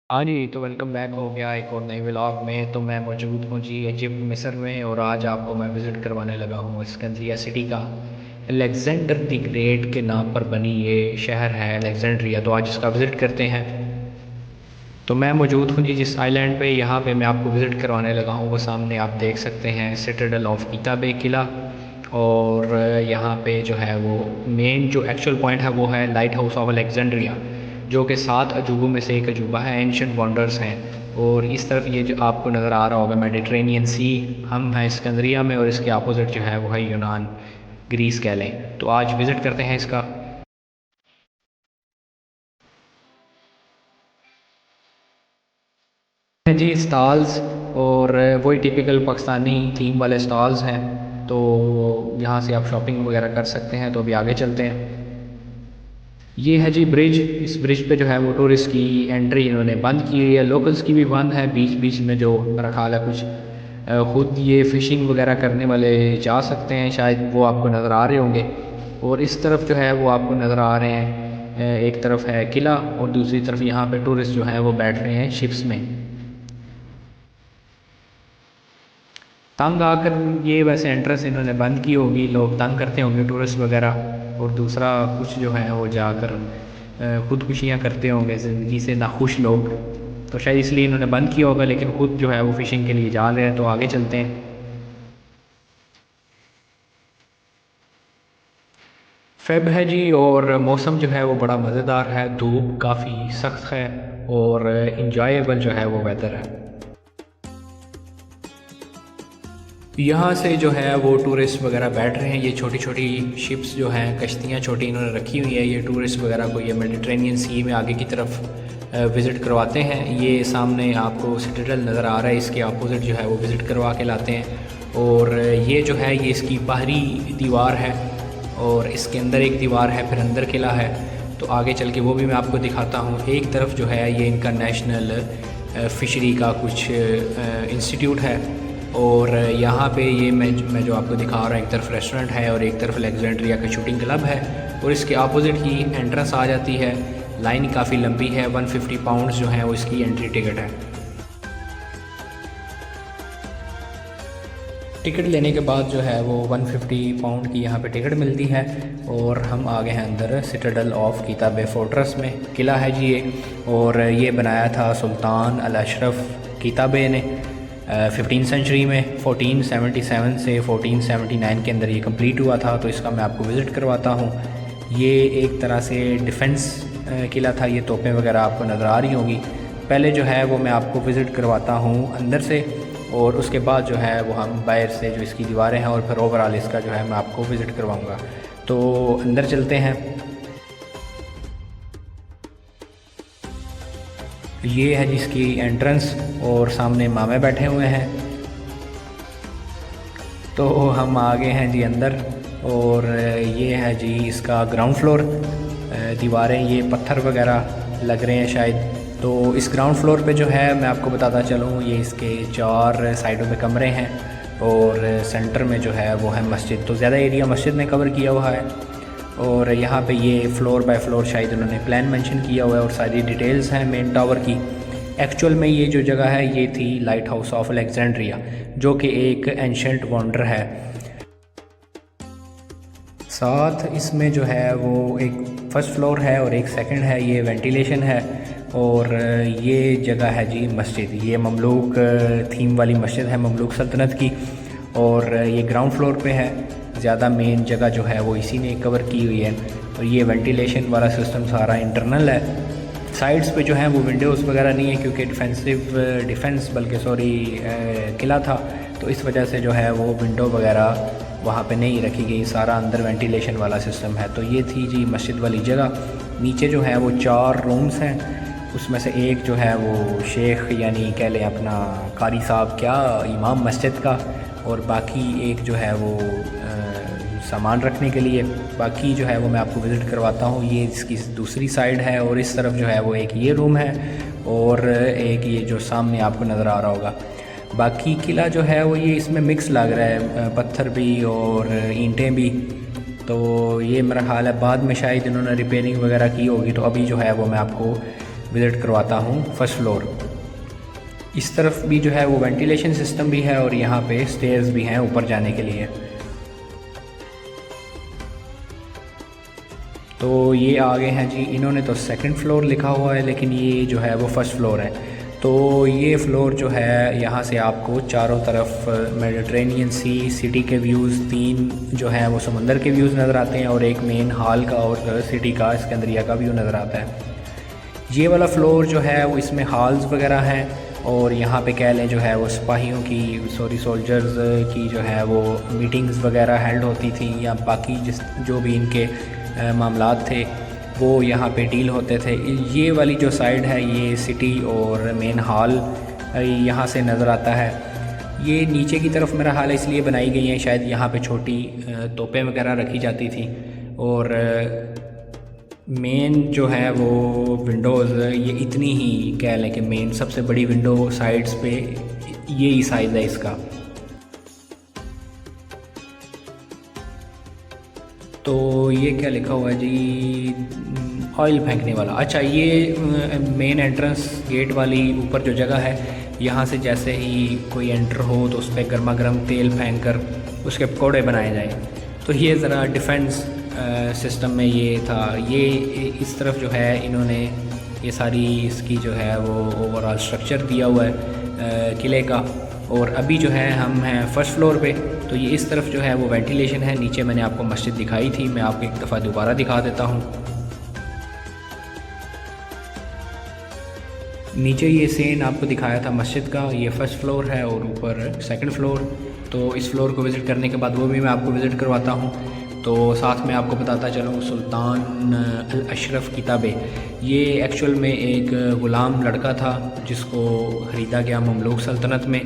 हाँ जी, तो welcome back हो गया एक और नए व्लॉग में। तो मैं मौजूद हूँ जी इजिप्ट मिस्र में, और आज आपको मैं विज़िट करवाने लगा हूँ सिकंदरिया सिटी का। अलेक्जेंडर द ग्रेट के नाम पर बनी ये शहर है अलेक्जेंड्रिया, तो आज इसका विज़िट करते हैं। तो मैं मौजूद हूँ जी जिस आइलैंड पे, यहाँ पे मैं आपको विज़िट करवाने लगा हूँ वो सामने आप देख सकते हैं सिटाडेल ऑफ कीता बे किला। और यहाँ पे जो है वो मेन जो एक्चुअल पॉइंट है वो है लाइट हाउस ऑफ अलेक्जेंड्रिया, जो कि 7 अजूबों में से एक अजूबा है, एंशियंट वंडर्स हैं। और इस तरफ ये जो आपको नज़र आ रहा होगा मेडिटेरेनियन सी, हम हैं सिकंदरिया में, और इसके अपोजिट जो है वो है यूनान, ग्रीस कह लें। तो आज विज़िट करते हैं इसका। हैं जी स्टॉल्स, और वही टिपिकल पाकिस्तानी थीम वाले स्टॉल्स हैं। तो यहाँ से आप शॉपिंग वगैरह कर सकते हैं। तो अभी आगे चलते हैं। ये है जी ब्रिज। इस ब्रिज पे जो है वो टूरिस्ट की एंट्री इन्होंने बंद की हुई है, लोकल्स की भी बंद है। बीच बीच में जो मेरा ख्याल है कुछ ख़ुद ये फ़िशिंग वगैरह करने वाले जा सकते हैं, शायद वो आपको नज़र आ रहे होंगे। और इस तरफ जो है वो आपको नज़र आ रहे हैं, एक तरफ है किला और दूसरी तरफ यहाँ पे टूरिस्ट जो है वो बैठ रहे हैं शिप्स में। तंग आकर ये वैसे एंट्रेंस इन्होंने बंद की होगी, लोग तंग करते होंगे टूरिस्ट वगैरह। और दूसरा कुछ जो है वो जाकर ख़ुदकुशियाँ करते होंगे, ज़िंदगी से नाखुश लोग। तो शायद इसलिए इन्होंने बंद किया होगा, लेकिन ख़ुद जो है वो फ़िशिंग के लिए जा रहे हैं। तो आगे चलते हैं। फ़ेब है जी, और मौसम जो है वो बड़ा मज़ेदार है, धूप काफ़ी सख्त है, और इंजॉयबल जो है वो वेदर है। यहाँ से जो है वो टूरिस्ट वगैरह बैठ रहे हैं। ये छोटी छोटी शिप्स जो हैं, कश्तियाँ छोटी इन्होंने रखी हुई है, ये टूरिस्ट वगैरह को ये मेडिटेरेनियन सी में आगे की तरफ विज़िट करवाते हैं। ये सामने आपको सिटाडेल नज़र आ रहा है, इसके अपोजिट जो है वो विज़िट करवा के लाते हैं। और ये जो है ये इसकी बाहरी दीवार है, और इसके अंदर एक दीवार है, फिर अंदर किला है। तो आगे चल के वो भी मैं आपको दिखाता हूँ। एक तरफ जो है ये इनका नेशनल फ़िशरी का कुछ इंस्टीट्यूट है, और यहाँ पे ये मैं जो आपको दिखा रहा हूँ, एक तरफ रेस्टोरेंट है और एक तरफ अलेक्जेंड्रिया का शूटिंग क्लब है। और इसके अपोजिट ही एंट्रेंस आ जाती है। लाइन काफ़ी लंबी है, 150 पाउंड्स जो है वो इसकी एंट्री टिकट है। टिकट लेने के बाद जो है वो 150 पाउंड की यहाँ पे टिकट मिलती है। और हम आ गए हैं अंदर सिटाडेल ऑफ कीता बे फोर्ट्रेस में। किला है जी ये, और ये बनाया था सुल्तान अल अशरफ कीता बे ने 15 सेंचुरी में। 1477 से 1479 के अंदर ये कंप्लीट हुआ था। तो इसका मैं आपको विज़िट करवाता हूँ। ये एक तरह से डिफेंस किला था, ये तोपें वगैरह आपको नज़र आ रही होंगी। पहले जो है वो मैं आपको विज़िट करवाता हूँ अंदर से, और उसके बाद जो है वो हम बाहर से जो इसकी दीवारें हैं, और फिर ओवरऑल इसका जो है मैं आपको विज़िट करवाऊँगा। तो अंदर चलते हैं। ये है जिसकी एंट्रेंस, और सामने मामे बैठे हुए हैं। तो हम आ गए हैं जी अंदर, और ये है जी इसका ग्राउंड फ्लोर। दीवारें ये पत्थर वगैरह लग रहे हैं शायद। तो इस ग्राउंड फ्लोर पे जो है मैं आपको बताता चलूँ, ये इसके 4 साइडों में कमरे हैं, और सेंटर में जो है वो है मस्जिद। तो ज़्यादा एरिया मस्जिद ने कवर किया हुआ है। और यहाँ पे ये फ्लोर बाय फ्लोर शायद उन्होंने प्लान मेंशन किया हुआ है, और सारी डिटेल्स हैं मेन टावर की। एक्चुअल में ये जो जगह है ये थी लाइट हाउस ऑफ अलेक्जेंड्रिया, जो कि एक एंशंट वंडर है। साथ इसमें जो है वो एक फर्स्ट फ्लोर है और एक सेकंड है, ये वेंटिलेशन है। और ये जगह है जी मस्जिद, ये ममलूक थीम वाली मस्जिद है, ममलूक सल्तनत की। और ये ग्राउंड फ्लोर पे है। ज़्यादा मेन जगह जो है वो इसी ने कवर की हुई है। और ये वेंटिलेशन वाला सिस्टम सारा इंटरनल है। साइड्स पे जो है वो विंडोज़ वगैरह नहीं है, क्योंकि किला था, तो इस वजह से जो है वो विंडो वगैरह वहाँ पे नहीं रखी गई। सारा अंदर वेंटिलेशन वाला सिस्टम है। तो ये थी जी मस्जिद वाली जगह। नीचे जो है वो 4 रूम्स हैं, उसमें से एक जो है वो शेख यानी कह लें अपना कारी साहब, क्या इमाम मस्जिद का, और बाकी एक जो है वो सामान रखने के लिए। बाकी जो है वो मैं आपको विज़िट करवाता हूँ। ये इसकी दूसरी साइड है, और इस तरफ जो है वो एक ये रूम है, और एक ये जो सामने आपको नज़र आ रहा होगा। बाकी किला जो है वो ये इसमें मिक्स लग रहा है, पत्थर भी और ईंटें भी। तो ये मेरा ख्याल है बाद में शायद इन्होंने रिपेयरिंग वगैरह की होगी। तो अभी जो है वो मैं आपको विज़िट करवाता हूँ फर्स्ट फ्लोर। इस तरफ भी जो है वो वेंटिलेशन सिस्टम भी है और यहाँ पे स्टेयर्स भी हैं ऊपर जाने के लिए। तो ये आगे हैं जी, इन्होंने तो सेकंड फ्लोर लिखा हुआ है लेकिन ये जो है वो फर्स्ट फ्लोर है। तो ये फ्लोर जो है यहाँ से आपको चारों तरफ मेडिटरेनियन सी, सिटी के व्यूज़, 3 जो है वो समंदर के व्यूज़ नज़र आते हैं और एक मेन हॉल का और सिटी का सिकंदरिया का व्यू नज़र आता है। ये वाला फ्लोर जो है वो इसमें हॉल्स वगैरह हैं और यहाँ पे कह लें जो है वो सिपाहियों की सोल्जर्स की जो है वो मीटिंग्स वगैरह हेल्ड होती थी या बाकी जो भी इनके मामलात थे वो यहाँ पे डील होते थे। ये वाली जो साइड है ये सिटी और मेन हॉल यहाँ से नज़र आता है। ये नीचे की तरफ मेरा हाल इसलिए बनाई गई है, शायद यहाँ पे छोटी तोपें वगैरह रखी जाती थी। और मेन जो है वो विंडोज़ ये इतनी ही कह लें कि मेन सबसे बड़ी विंडो साइड्स पे यही साइज़ है इसका। तो ये क्या लिखा हुआ है जी, ऑयल फेंकने वाला। अच्छा, ये मेन एंट्रेंस गेट वाली ऊपर जो जगह है, यहाँ से जैसे ही कोई एंटर हो तो उस पर गर्मा गर्म तेल फेंक कर उसके पकौड़े बनाए जाएँ। तो ये ज़रा डिफेंस सिस्टम में ये था। ये इस तरफ जो है इन्होंने ये सारी इसकी जो है वो ओवरऑल स्ट्रक्चर दिया हुआ है किले का। और अभी जो है हम हैं फर्स्ट फ्लोर पे। तो ये इस तरफ जो है वो वेंटिलेशन है। नीचे मैंने आपको मस्जिद दिखाई थी, मैं आपको एक दफ़ा दोबारा दिखा देता हूँ। नीचे ये सीन आपको दिखाया था मस्जिद का, ये फर्स्ट फ्लोर है और ऊपर सेकंड फ्लोर। तो इस फ्लोर को विज़िट करने के बाद वो भी मैं आपको विज़िट करवाता हूँ। तो साथ में आपको बताता चलूँ सुल्तान अल अशरफ किताबे, ये एक्चुअल में एक ग़ुलाम लड़का था जिसको ख़रीदा गया ममलूक सल्तनत में।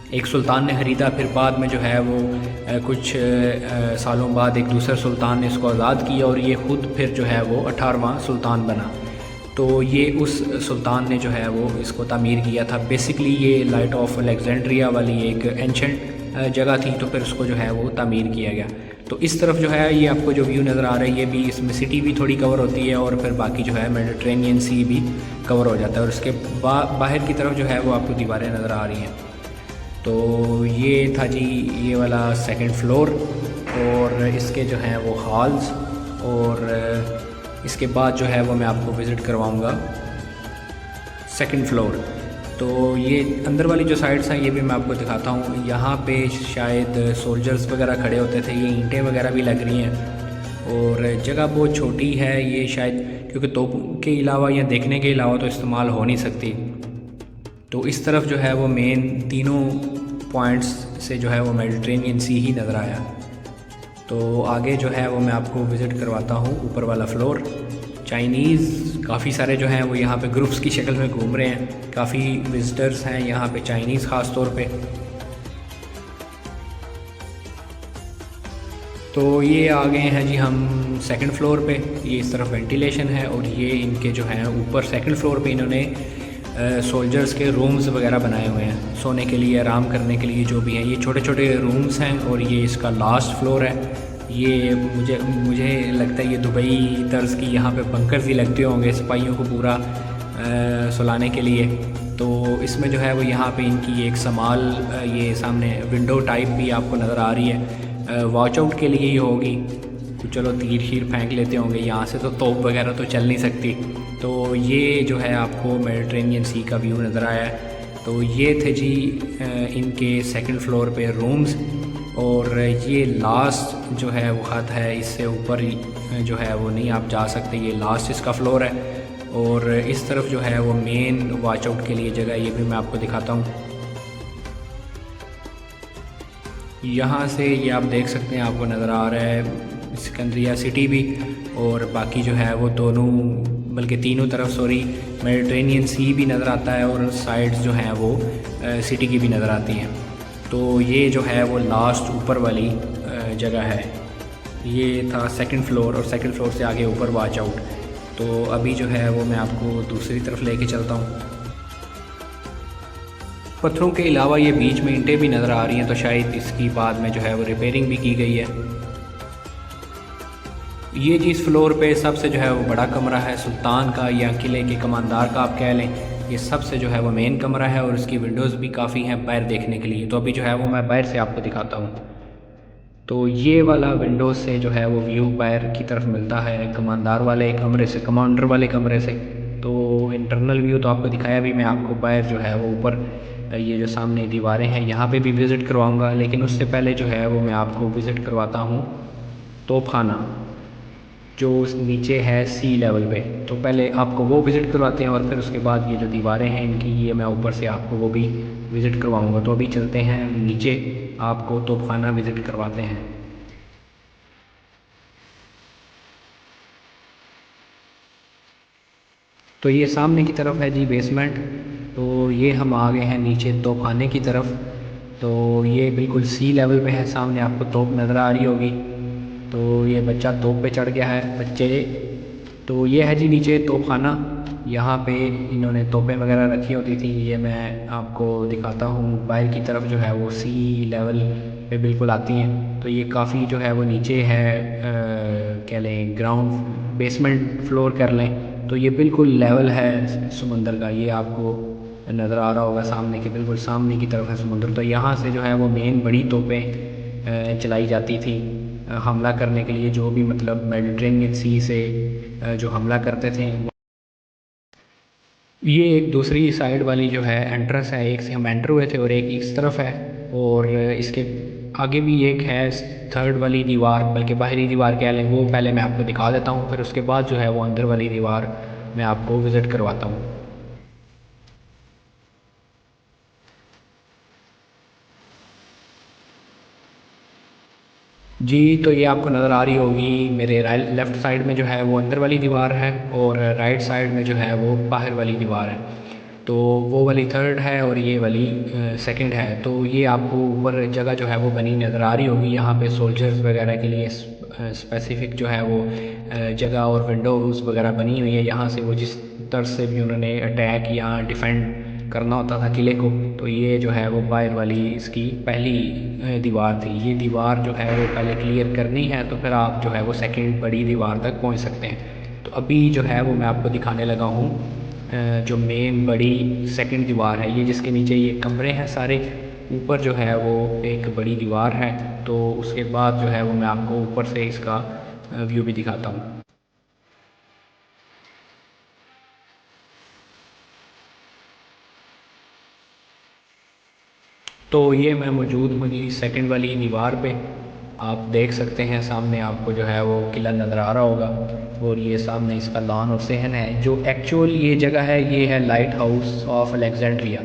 एक सुल्तान ने ख़रीदा, फिर बाद में जो है वो कुछ सालों बाद एक दूसरे सुल्तान ने इसको आज़ाद किया और ये ख़ुद फिर जो है वो 18वां सुल्तान बना। तो ये उस सुल्तान ने जो है वो इसको तामीर किया था। बेसिकली ये लाइट ऑफ अलेक्जेंड्रिया वाली एक एंशेंट जगह थी, तो फिर उसको जो है वो तामीर किया गया। तो इस तरफ जो है ये आपको जो व्यू नज़र आ रहा है, ये भी इसमें सिटी भी थोड़ी कवर होती है और फिर बाकी जो है मेडिटरेनियन सी भी कवर हो जाता है। और उसके बाहर की तरफ जो है वो आपको दीवारें नज़र आ रही हैं। तो ये था जी ये वाला सेकंड फ्लोर और इसके जो हैं वो हॉल्स। और इसके बाद जो है वो मैं आपको विज़िट करवाऊँगा सेकंड फ्लोर। तो ये अंदर वाली जो साइड्स हैं ये भी मैं आपको दिखाता हूँ। यहाँ पे शायद सोल्जर्स वगैरह खड़े होते थे। ये ईंटें वगैरह भी लग रही हैं और जगह बहुत छोटी है। ये शायद क्योंकि तोप के अलावा या देखने के अलावा तो इस्तेमाल हो नहीं सकती। तो इस तरफ जो है वो मेन तीनों पॉइंट्स से जो है वो मेडिटरेनियन सी ही नज़र आया। तो आगे जो है वो मैं आपको विज़िट करवाता हूँ ऊपर वाला फ्लोर। चाइनीज़ काफ़ी सारे जो हैं वो यहाँ पे ग्रुप्स की शक्ल में घूम रहे हैं। काफ़ी विज़िटर्स हैं यहाँ पे, चाइनीज़ ख़ास तौर पे। तो ये आ गए हैं जी हम सेकंड फ्लोर पे। ये इस तरफ वेंटिलेशन है और ये इनके जो हैं ऊपर सेकंड फ्लोर पे इन्होंने सोल्जर्स के रूम्स वगैरह बनाए हुए हैं, सोने के लिए, आराम करने के लिए जो भी हैं। ये छोटे छोटे रूम्स हैं और ये इसका लास्ट फ्लोर है। ये मुझे लगता है ये दुबई तर्ज की यहाँ पे बंकर्स ही लगते होंगे सिपाहियों को पूरा सुलाने के लिए। तो इसमें जो है वो यहाँ पे इनकी एक समाल ये सामने विंडो टाइप भी आपको नज़र आ रही है, वॉच आउट के लिए ही होगी। तो चलो तीर शीर फेंक लेते होंगे, यहाँ से तो तोप वगैरह तो चल नहीं सकती। तो ये जो है आपको मेडिटरेनियन सी का व्यू नज़र आया है। तो ये थे जी इनके सेकंड फ्लोर पे रूम्स। और ये लास्ट जो है वो हद है, इससे ऊपर जो है वो नहीं आप जा सकते। ये लास्ट इसका फ्लोर है। और इस तरफ जो है वो मेन वॉच आउट के लिए जगह, ये भी मैं आपको दिखाता हूँ। यहाँ से ये आप देख सकते हैं, आपको नज़र आ रहा है सिकंदरिया सिटी भी और बाकी जो है वो दोनों बल्कि तीनों तरफ मेडिटरेनियन सी भी नज़र आता है और साइड्स जो हैं वो सिटी की भी नज़र आती हैं। तो ये जो है वो लास्ट ऊपर वाली जगह है। ये था सेकंड फ्लोर और सेकंड फ्लोर से आगे ऊपर वॉच आउट। तो अभी जो है वो मैं आपको दूसरी तरफ लेके चलता हूँ। पत्थरों के अलावा ये बीच में ईंटें भी नज़र आ रही हैं, तो शायद इसकी बाद में जो है वो रिपेयरिंग भी की गई है। ये जी इस फ्लोर पे सबसे जो है वो बड़ा कमरा है सुल्तान का या किले के कमानदार का आप कह लें। ये सबसे जो है वो मेन कमरा है और इसकी विंडोज़ भी काफ़ी हैं बाहर देखने के लिए। तो अभी जो है वो मैं बाहर से आपको दिखाता हूँ। तो ये वाला विंडो से जो है वो व्यू बाहर की तरफ मिलता है कमानदार वाले कमरे से, कमांडर वाले कमरे से। तो इंटरनल व्यू तो आपको दिखाया भी, मैं आपको बाहर जो है वो ऊपर ये जो सामने दीवारें हैं यहाँ पे भी विज़िट करवाऊँगा, लेकिन उससे पहले जो है वो मैं आपको विज़िट करवाता हूँ तोपखाना जो नीचे है सी लेवल पे। तो पहले आपको वो विज़िट करवाते हैं और फिर उसके बाद ये जो दीवारें हैं इनकी ये मैं ऊपर से आपको वो भी विज़िट करवाऊँगा। तो अभी चलते हैं नीचे, आपको तोपखाना विज़िट करवाते हैं। तो ये सामने की तरफ है जी बेसमेंट। तो ये हम आ गए हैं नीचे तोपखाने की तरफ। तो ये बिल्कुल सी लेवल पे है, सामने आपको तोप नज़र आ रही होगी। तो ये बच्चा तोप पे चढ़ गया है बच्चे। तो ये है जी नीचे तोपखाना, यहाँ पे इन्होंने तोपें वगैरह रखी होती थी। ये मैं आपको दिखाता हूँ, बाहर की तरफ जो है वो सी लेवल पे बिल्कुल आती हैं। तो ये काफ़ी जो है वो नीचे है, कह लें ग्राउंड बेसमेंट फ्लोर कर लें। तो ये बिल्कुल लेवल है समंदर का, ये आपको नज़र आ रहा होगा सामने के बिल्कुल सामने की तरफ है समुद्र। तो यहाँ से जो है वो मेन बड़ी तोपें चलाई जाती थी हमला करने के लिए, जो भी मतलब मेडिटरेनियन सी से जो हमला करते थे। ये एक दूसरी साइड वाली जो है एंट्रेंस है, एक से हम एंटर हुए थे और एक इस तरफ है। और इसके आगे भी एक है थर्ड वाली दीवार, बल्कि बाहरी दीवार कह लें, वो पहले मैं आपको दिखा देता हूँ, फिर उसके बाद जो है वो अंदर वाली दीवार मैं आपको विज़िट करवाता हूँ। जी, तो ये आपको नज़र आ रही होगी मेरे राइट लेफ़्ट साइड में जो है वो अंदर वाली दीवार है और राइट साइड में जो है वो बाहर वाली दीवार है। तो वो वाली थर्ड है और ये वाली सेकंड है। तो ये आपको ऊपर जगह जो है वो बनी नज़र आ रही होगी, यहाँ पे सोल्जर्स वगैरह के लिए स्पेसिफ़िक जो है वो जगह और विंडोज़ वगैरह बनी हुई है। यहाँ से वो जिस तरह से भी उन्होंने अटैक या डिफेंड करना होता था किले को। तो ये जो है वो बाहर वाली इसकी पहली दीवार थी। ये दीवार जो है वो पहले क्लियर करनी है तो फिर आप जो है वो सेकंड बड़ी दीवार तक पहुंच सकते हैं। तो अभी जो है वो मैं आपको दिखाने लगा हूँ जो मेन बड़ी सेकंड दीवार है, ये जिसके नीचे ये कमरे हैं सारे, ऊपर जो है वो एक बड़ी दीवार है। तो उसके बाद जो है वो मैं आपको ऊपर से इसका व्यू भी दिखाता हूँ। तो ये मैं मौजूद हूँ जी सेकंड वाली दीवार पे। आप देख सकते हैं सामने आपको जो है वो किला नज़र आ रहा होगा और ये सामने इसका लॉन और सहन है। जो एक्चुअल ये जगह है ये है light house of Alexandria.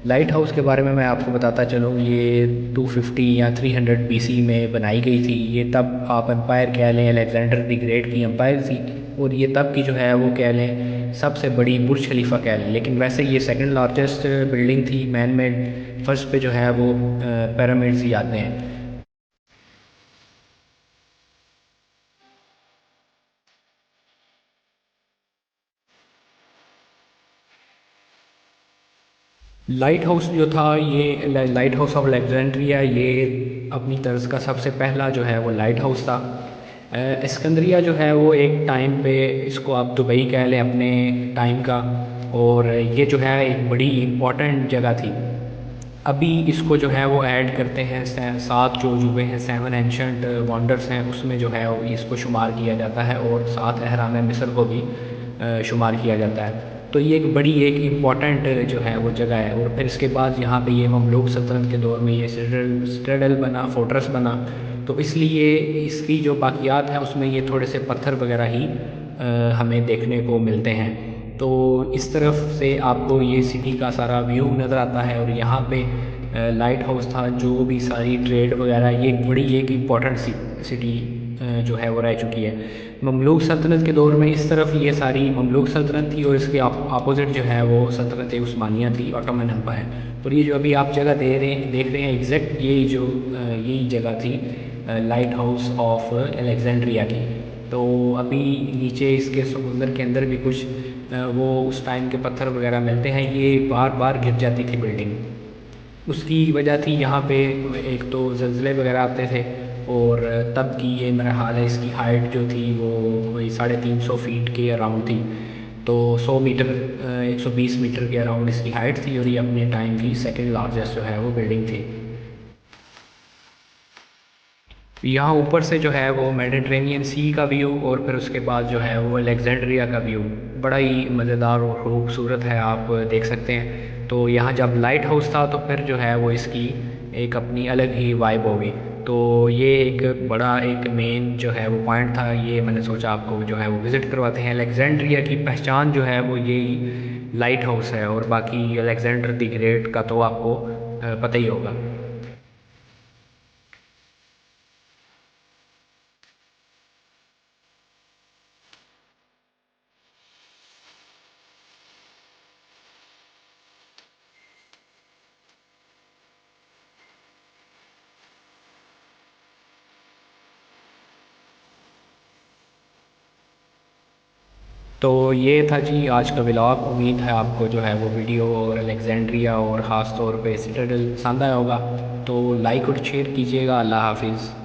Light house के बारे में मैं आपको बताता चलूँ, ये 250 या 300 BC में बनाई गई थी। ये तब आप एम्पायर कह लें, अलेक्जेंडर द ग्रेट की एम्पायर थी और ये तब की जो है वो कह लें सबसे बड़ी बुर्ज खलीफा कह लें। लेकिन वैसे ये सेकंड लार्जेस्ट बिल्डिंग थी मैन मेड, फर्स्ट पे जो है वो पिरामिड्स ही आते हैं। लाइट हाउस जो था ये लाइट हाउस ऑफ अलेक्जेंड्रिया, ये अपनी तर्ज का सबसे पहला जो है वो लाइट हाउस था। इस्कंदरिया जो है वो एक टाइम पे, इसको आप दुबई कह लें अपने टाइम का, और ये जो है एक बड़ी इम्पोर्टेंट जगह थी। अभी इसको जो है वो ऐड करते हैं, सात जो अजूबे हैं, सेवन एंशंट वंडर्स हैं, उसमें जो है वो इसको शुमार किया जाता है और सात अहराम मिस्र को भी शुमार किया जाता है। तो ये एक बड़ी एक इम्पॉर्टेंट जो है वो जगह है। और फिर इसके बाद यहाँ पे ये ममलूक सल्तनत के दौर में ये सिटाडेल बना, फोर्ट्रेस बना। तो इसलिए इसकी जो बाकियात हैं उसमें ये थोड़े से पत्थर वगैरह ही हमें देखने को मिलते हैं। तो इस तरफ से आपको ये सिटी का सारा व्यू नज़र आता है और यहाँ पे लाइट हाउस था, जो भी सारी ट्रेड वगैरह, ये एक बड़ी एक इम्पॉर्टेंट सिटी जो है वो रह चुकी है। ममलूक सल्तनत के दौर में इस तरफ ये सारी ममलूक सल्तनत थी और इसके अपोजिट जो है वो सल्तनत उस्मानिया थी, ऑटोमन एम्पायर। और ये जो अभी आप जगह देख रहे हैं एग्जैक्ट यही जो यही जगह थी लाइट हाउस ऑफ अलेक्जेंड्रिया की। तो अभी नीचे इसके समुंदर के अंदर भी कुछ वो उस टाइम के पत्थर वगैरह मिलते हैं। ये बार बार गिर जाती थी बिल्डिंग, उसकी वजह थी यहाँ पे एक तो ज़लज़ले वगैरह आते थे और तब की ये मेरा हाल है, इसकी हाइट जो थी वो कोई 350 फीट के अराउंड थी। तो 100 मीटर 120 मीटर के अराउंड इसकी हाइट थी और ये अपने टाइम की सेकेंड लार्जेस्ट जो है वो बिल्डिंग थी। यहाँ ऊपर से जो है वो मेडिट्रेनियन सी का व्यू और फिर उसके बाद जो है वो अलेक्जेंड्रिया का व्यू बड़ा ही मज़ेदार और खूबसूरत है, आप देख सकते हैं। तो यहाँ जब लाइट हाउस था तो फिर जो है वो इसकी एक अपनी अलग ही वाइब होगी। तो ये एक बड़ा एक मेन जो है वो पॉइंट था, ये मैंने सोचा आपको जो है वो विज़िट करवाते हैं। अलेक्जेंड्रिया की पहचान जो है वो यही लाइट हाउस है, और बाकी अलेक्जेंडर द ग्रेट का तो आपको पता ही होगा। तो ये था जी आज का व्लॉग। उम्मीद है आपको जो है वो वीडियो और अलेक्जेंड्रिया और ख़ास तौर पे सिटाडेल पसंद आया होगा। तो लाइक और शेयर कीजिएगा। अल्लाह हाफिज़।